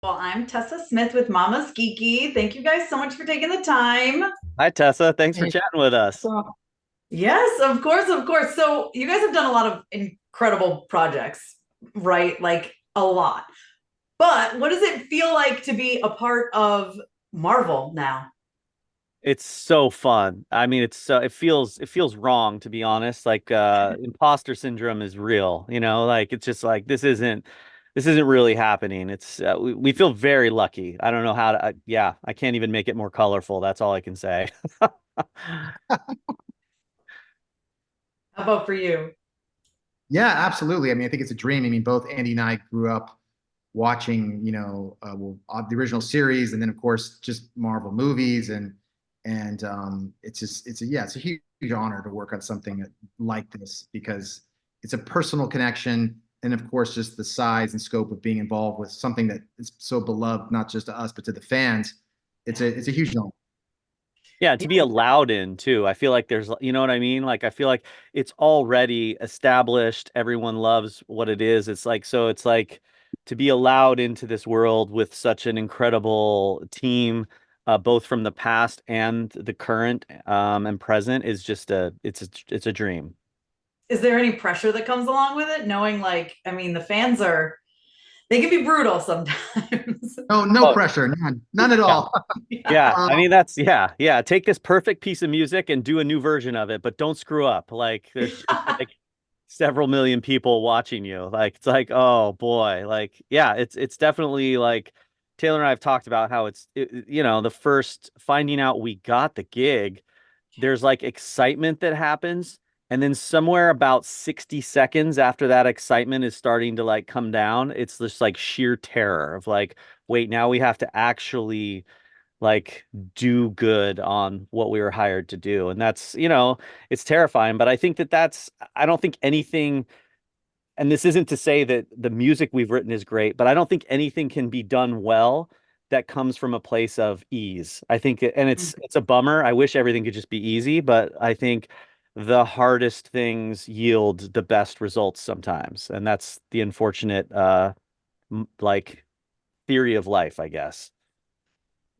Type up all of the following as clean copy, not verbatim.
Well, I'm Tessa Smith with Mama's Geeky. Thank you guys so much for taking the time. Hi, Tessa. Thanks for Hey, chatting with us. so Yes, of course, of course. So, you guys have done a lot of incredible projects, right? Like a lot. But what does it feel like to be a part of Marvel now? It's so fun. I mean, it feels wrong to be honest. Like imposter syndrome is real, like it's just like this isn't really happening. We feel very lucky. I don't know how to yeah, I can't even make it more colorful. That's all I can say. How about for you? yeah, absolutely. I mean, I think it's a dream. I mean, both Andy and I grew up watching, the original series, and then of course just Marvel movies, and it's just it's a huge honor to work on something like this because it's a personal connection, and of course just the size and scope of being involved with something that is so beloved not just to us but to the fans. It's a huge honor. Yeah, to be allowed in too. I feel like you know what I mean? Like I feel like it's already established. Everyone loves what it is. It's like to be allowed into this world with such an incredible team, both from the past and the current, and present is just it's a dream. Is there any pressure that comes along with it? Knowing, like, I mean, the fans are, they can be brutal sometimes. No, no Oh, pressure, none at yeah. all. Yeah, Yeah. I mean yeah. Take this perfect piece of music and do a new version of it, but don't screw up. Like there's just like several million people watching you. Like it's like, oh boy, like yeah, it's definitely like Taylor and I have talked about how the first finding out we got the gig, there's like excitement that happens, and then somewhere about 60 seconds after that excitement is starting to like come down, it's just like sheer terror of like, wait, now we have to actually like do good on what we were hired to do. And it's terrifying, but I think I don't think anything, and this isn't to say that the music we've written is great, but I don't think anything can be done well that comes from a place of ease. I think, and it's a bummer. I wish everything could just be easy, but I think the hardest things yield the best results sometimes. And that's the unfortunate, like theory of life, I guess.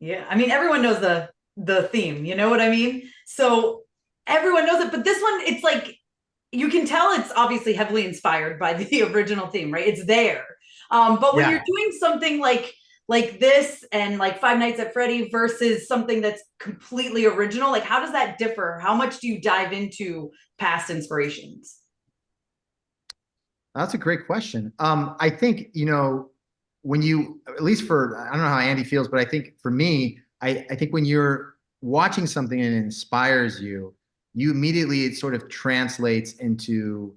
Yeah, I mean everyone knows the theme, you know what I mean? So everyone knows it, but this one it's like you can tell it's obviously heavily inspired by the original theme, right? It's there. But when Yeah. you're doing something like this and like Five Nights at Freddy versus something that's completely original, like how does that differ? How much do you dive into past inspirations? That's a great question. I think, when you, at least for, I don't know how Andy feels, but I think for me, I think when you're watching something and it inspires you, you immediately, it sort of translates into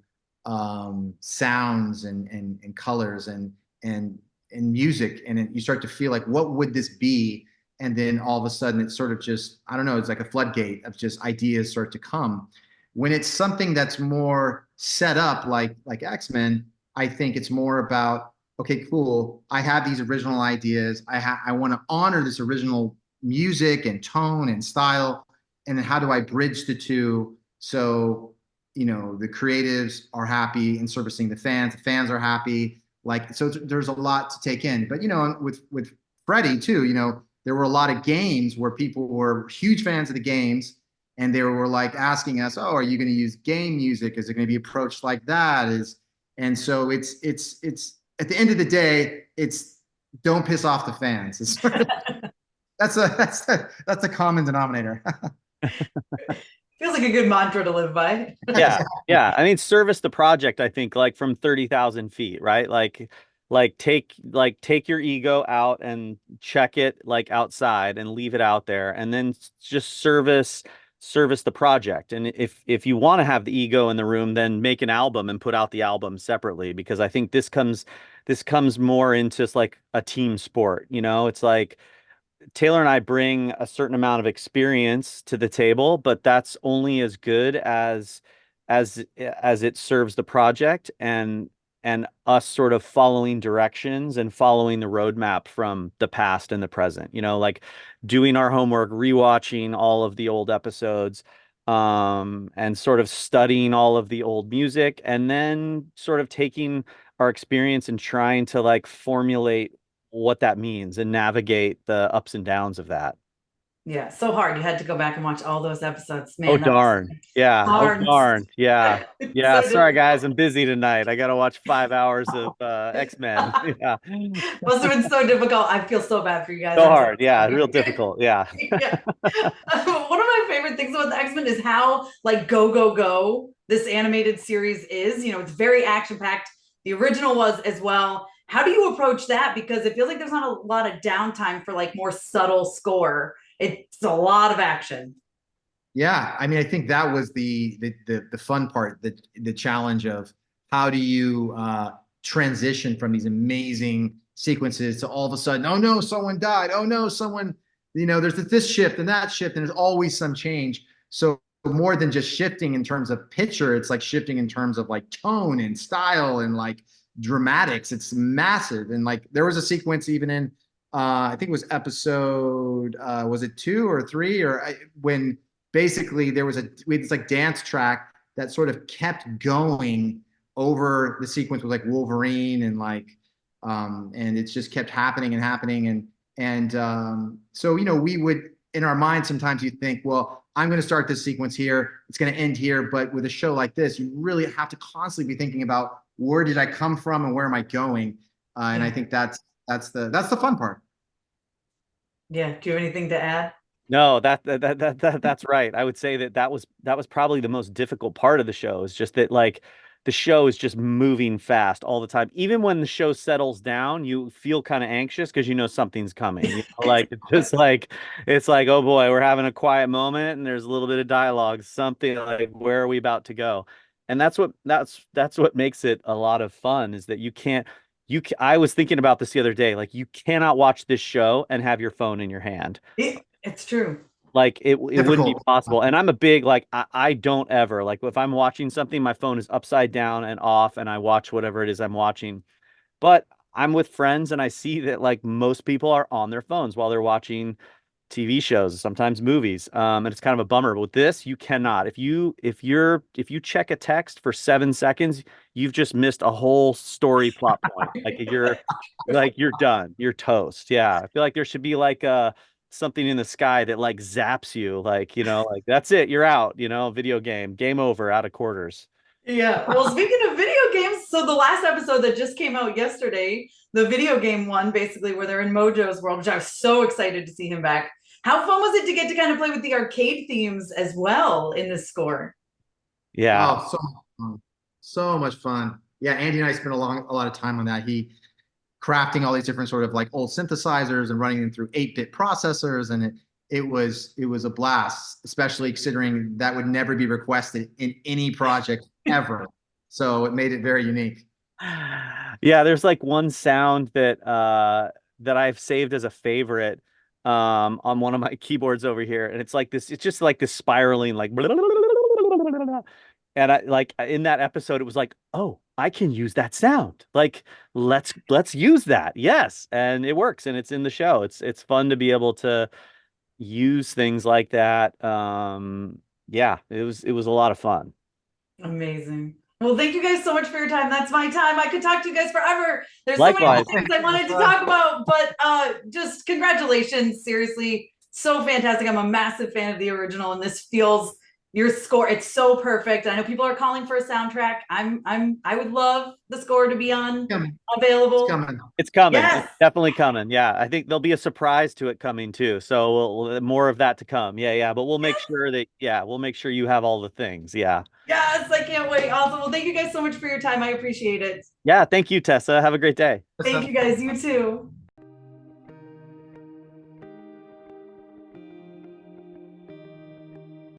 sounds and colors and music. And you start to feel like, what would this be? And then all of a sudden, it's sort of just, I don't know, it's like a floodgate of just ideas start to come. When it's something that's more set up like X-Men, I think it's more about, okay, cool. I have these original ideas. I want to honor this original music and tone and style. And then how do I bridge the two so the creatives are happy in servicing the fans are happy. Like so there's a lot to take in. But with Freddie too, there were a lot of games where people were huge fans of the games and they were like asking us, "Oh, are you going to use game music? Is it going to be approached like that?" And so it's at the end of the day, it's don't piss off the fans. It's sort of, that's a common denominator. Feels like a good mantra to live by. Yeah, yeah. I mean, service the project, I think, like from 30,000 feet, right? Like take your ego out and check it like outside and leave it out there, and then just service the project. And if you want to have the ego in the room, then make an album and put out the album separately, because I think this comes more into just like a team sport, It's like Taylor and I bring a certain amount of experience to the table, but that's only as good as it serves the project, and us sort of following directions and following the roadmap from the past and the present. Like doing our homework, rewatching all of the old episodes, and sort of studying all of the old music, and then sort of taking our experience and trying to like formulate what that means and navigate the ups and downs of that. Yeah, so hard. You had to go back and watch all those episodes. Oh Man, that was darn. Yeah. Oh hard. darn. Yeah. It's Yeah. so Sorry guys, difficult. I'm busy tonight. I gotta watch 5 hours of X-Men. Yeah. Must have been so difficult. I feel so bad for you guys. So I'm so hard. Yeah, sorry. real difficult. Yeah. Yeah. One of my favorite things about the X-Men is how like go go go this animated series is. You know, it's very action packed. The original was as well. How do you approach that? Because it feels like there's not a lot of downtime for like more subtle score. It's a lot of action. Yeah, I mean, I think that was the fun part, the challenge of how do you transition from these amazing sequences to all of a sudden, oh no, someone died. Oh no, someone, there's this shift and that shift, and there's always some change. So more than just shifting in terms of picture, it's like shifting in terms of like tone and style and like dramatics. It's massive. And like there was a sequence even in I think it was episode was it 2 or 3 when basically there was this like dance track that sort of kept going over the sequence with like Wolverine and like and it just kept happening and happening and so we would in our mind sometimes you think, well, I'm going to start this sequence here, it's going to end here, but with a show like this you really have to constantly be thinking about where did I come from and where am I going, and I think that's the fun part. Yeah. Do you have anything to add? No, that's right. I would say that was probably the most difficult part of the show is just that like the show is just moving fast all the time. Even when the show settles down, you feel kind of anxious because you know something's coming. Like it's just like it's like, oh boy, we're having a quiet moment and there's a little bit of dialogue, something like where are we about to go? And that's what makes it a lot of fun is that you can't I was thinking about this the other day, like you cannot watch this show and have your phone in your hand. It's true. Like it wouldn't be Difficult. possible. And I'm a big like I don't ever like if I'm watching something, my phone is upside down and off, and I watch whatever it is I'm watching. But I'm with friends and I see that like most people are on their phones while they're watching TV shows, sometimes movies. And it's kind of a bummer. But with this, you cannot. If you check a text for 7 seconds, you've just missed a whole story plot point. You're done. You're toast. Yeah. I feel like there should be like something in the sky that like zaps you, like, like that's it, you're out, video game over, out of quarters. Yeah. Well, speaking of video games, so the last episode that just came out yesterday, the video game one, basically, where they're in Mojo's world, which I was so excited to see him back. How fun was it to get to kind of play with the arcade themes as well in this score? Yeah. Oh, so much fun. So much fun. Yeah, Andy and I spent a lot of time on that. He crafting all these different sort of like old synthesizers and running them through 8-bit processors, and it was a blast, especially considering that would never be requested in any project ever. So it made it very unique. Yeah, there's like one sound that I've saved as a favorite on one of my keyboards over here, and it's just like this spiraling like and I like in that episode it was like, oh, I can use that sound. Like let's use that. Yes, and it works and it's in the show. It's fun to be able to use things like that. Yeah, it was a lot of fun. Amazing. Well, thank you guys so much for your time. That's my time. I could talk to you guys forever. There's so many more Likewise. things I wanted to talk about, but just congratulations. Seriously, so fantastic. I'm a massive fan of the original, and this feels your score. It's so perfect. I know people are calling for a soundtrack. I would love the score to be on Coming. available. It's coming. It's coming. Yes. It's definitely coming. Yeah, I think there'll be a surprise to it coming too. So more of that to come. Yeah, yeah. But we'll make sure you have all the things. Yeah. Yes, I can't wait. Awesome. Well, thank you guys so much for your time. I appreciate it. Yeah. Thank you, Tessa. Have a great day. Thank you guys. You too.